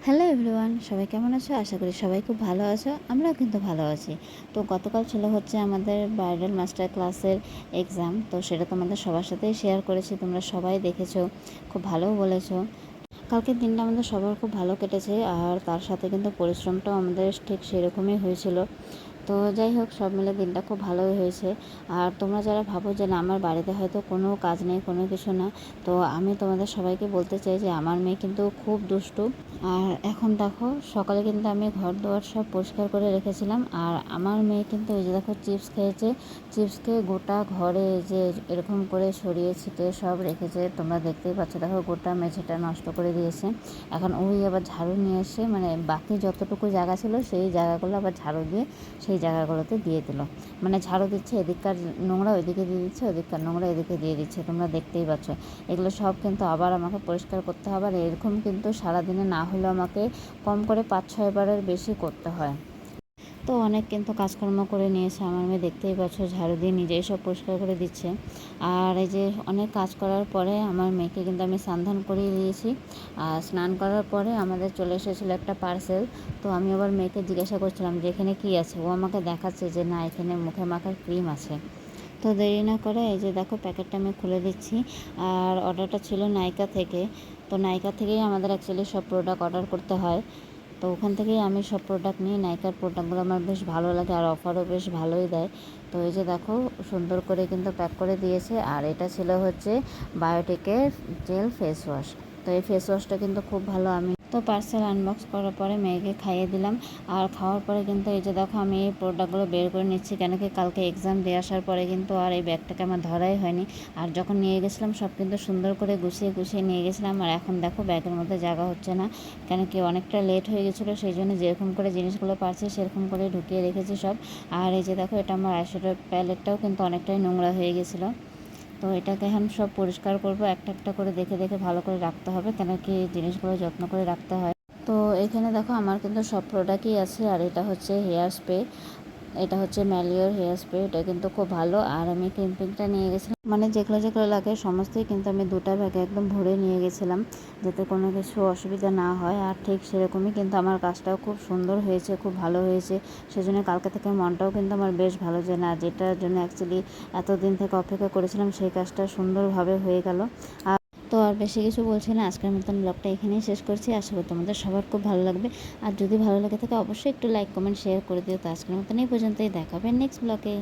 Hello everyone, সবাই কেমন আছো? আশা করি সবাই খুব ভালো আছো। আমরাও কিন্তু ভালো আছি। তো গতকাল ছিল হচ্ছে আমাদের ব্রাইডাল মাস্টার ক্লাসের এক্সাম। তো সেটা তোমাদের সবার সাথেই শেয়ার করেছি, তোমরা সবাই দেখেছো, খুব ভালোও বলেছো। কালকের দিনটা আমাদের সবার খুব ভালো কেটেছে, আর তার সাথে কিন্তু পরিশ্রমটাও আমাদের ঠিক সেরকমই হয়েছিল। তো যাই হোক, সব মিলে দিনটা খুব ভালোই হয়েছে। আর তোমরা যারা ভাবো যে না, আমার বাড়িতে হয়তো কোনো কাজ নেই, কোনো কিছু না, তো আমি তোমাদের সবাইকে বলতে চাই যে আমার মেয়ে কিন্তু খুব দুষ্টু। আর এখন দেখো, সকালে কিন্তু আমি ঘর দুয়ার সব পরিষ্কার করে রেখেছিলাম, আর আমার মেয়ে কিন্তু ওই যে দেখো চিপস খেয়েছে। চিপস খেয়ে গোটা ঘরে যে এরকম করে ছড়িয়ে ছিটিয়ে সব রেখেছে, তোমরা দেখতেই পাচ্ছ। দেখো গোটা মেঝেটা নষ্ট করে দিয়েছে। এখন ওই আবার ঝাড়ু নিয়ে এসে, মানে বাকি যতটুকু জায়গা ছিল সেই জায়গাগুলো আবার ঝাড়ু দিয়ে সেই জায়গাগুলোতে দিয়ে দিল। মানে ঝাড়ু দিচ্ছে, এদিককার নোংরা ওইদিকে দিয়ে দিচ্ছে, ওদিককার নোংরা এদিকে দিয়ে দিচ্ছে, তোমরা দেখতেই পাচ্ছ। এগুলো সব কিন্তু আবার আমাকে পরিষ্কার করতে হবে, আর এরকম কিন্তু সারাদিনে না হলেও আমাকে কম করে 5-6 বারের বেশি করতে হয়। তো অনেক কিন্তু কাজকর্ম করে নিয়েছে আমার মেয়ে, দেখতেই পাচ্ছ, ঝাড়ু দিয়ে নিজেই সব পরিষ্কার করে দিচ্ছে। আর এই যে অনেক কাজ করার পরে আমার মেয়েকে কিন্তু আমি স্নান করিয়ে দিয়েছি। আর স্নান করার পরে আমাদের চলে এসেছিলো একটা পার্সেল। তো আমি আবার মেয়েকে জিজ্ঞাসা করছিলাম যে এখানে কী আছে। ও আমাকে দেখাচ্ছে যে না, এখানে মুখে মাখার ক্রিম আছে। তো দেরি না করে এই যে দেখো, প্যাকেটটা আমি খুলে দিচ্ছি। আর অর্ডারটা ছিল নাইকা থেকে। তো নাইকা থেকেই আমাদের অ্যাকচুয়ালি সব প্রোডাক্ট অর্ডার করতে হয়। তো ওখান থেকেই আমি সব প্রোডাক্ট নিই। নাইকার প্রোডাক্টগুলো আমার বেশ ভালো লাগে, আর অফারও বেশ ভালোই দেয়। তো এই যে দেখো, সুন্দর করে কিন্তু প্যাক করে দিয়েছে। আর এটা ছিল হচ্ছে বায়োটিকের জেল ফেস ওয়াশ। তো এই ফেস ওয়াশটা কিন্তু খুব ভালো। আমি তো পার্সেল আনবক্স করার পরে মেয়েকে খাইয়ে দিলাম। আর খাওয়ার পরে কিন্তু এই যে দেখো, আমি এই প্রোডাক্টগুলো বের করে নিচ্ছি, কেন কি কালকে এক্সাম দিয়ে আসার পরে কিন্তু আর এই ব্যাগটাকে আমার ধরাই হয়নি। আর যখন নিয়ে গেছিলাম সব কিন্তু সুন্দর করে গুছিয়ে গুছিয়ে নিয়ে গেছিলাম। আর এখন দেখো, ব্যাগের মধ্যে জায়গা হচ্ছে না, কেন কি অনেকটা লেট হয়ে গেছিলো, সেই জন্য যেরকম করে জিনিসগুলো পারছি সেরকম করে ঢুকিয়ে রেখেছি সব। আর এই যে দেখো, এটা আমার আইশ্যাডোর প্যালেটটাও কিন্তু অনেকটাই নোংরা হয়ে গেছিলো। তো এটাকে এখন সব পরিষ্কার করব, একটা একটা করে দেখে দেখে ভালো করে রাখতে হবে, কেন কি জিনিসগুলো যত্ন করে রাখতে হয়। তো এখানে দেখো, আমার কিন্তু সব প্রোডাক্টই আছে। আর এটা হচ্ছে হেয়ার স্প্রে, এটা হচ্ছে ম্যালিওর হেয়ার স্প্রে, এটা কিন্তু খুব ভালো। আর আমি ক্যাম্পিংটা নিয়ে গেছিলাম, মানে যেগুলো যেগুলো লাগে সমস্তই কিন্তু আমি 2টা ব্যাগে একদম ভরে নিয়ে গেছিলাম, যাতে কোনো কিছু অসুবিধা না হয়। আর ঠিক সেরকমই কিন্তু আমার কাজটাও খুব সুন্দর হয়েছে, খুব ভালো হয়েছে। সেজন্য কালকে থেকে মনটাও কিন্তু আমার বেশ ভালো, যে না, যেটার জন্য অ্যাকচুয়ালি এতদিন থেকে অপেক্ষা করেছিলাম সেই কাজটা সুন্দরভাবে হয়ে গেল। তো আর বেশি কিছু বলছি না, আজকের মতন ব্লগটা এখানেই শেষ করছি। আশা করি তোমাদের সবার খুব ভালো লাগবে। আর যদি ভালো লাগে থাকে অবশ্যই একটু লাইক, কমেন্ট, শেয়ার করে দিও। তো আজকের মতন এই পর্যন্তই, দেখা হবে নেক্সট ব্লগে।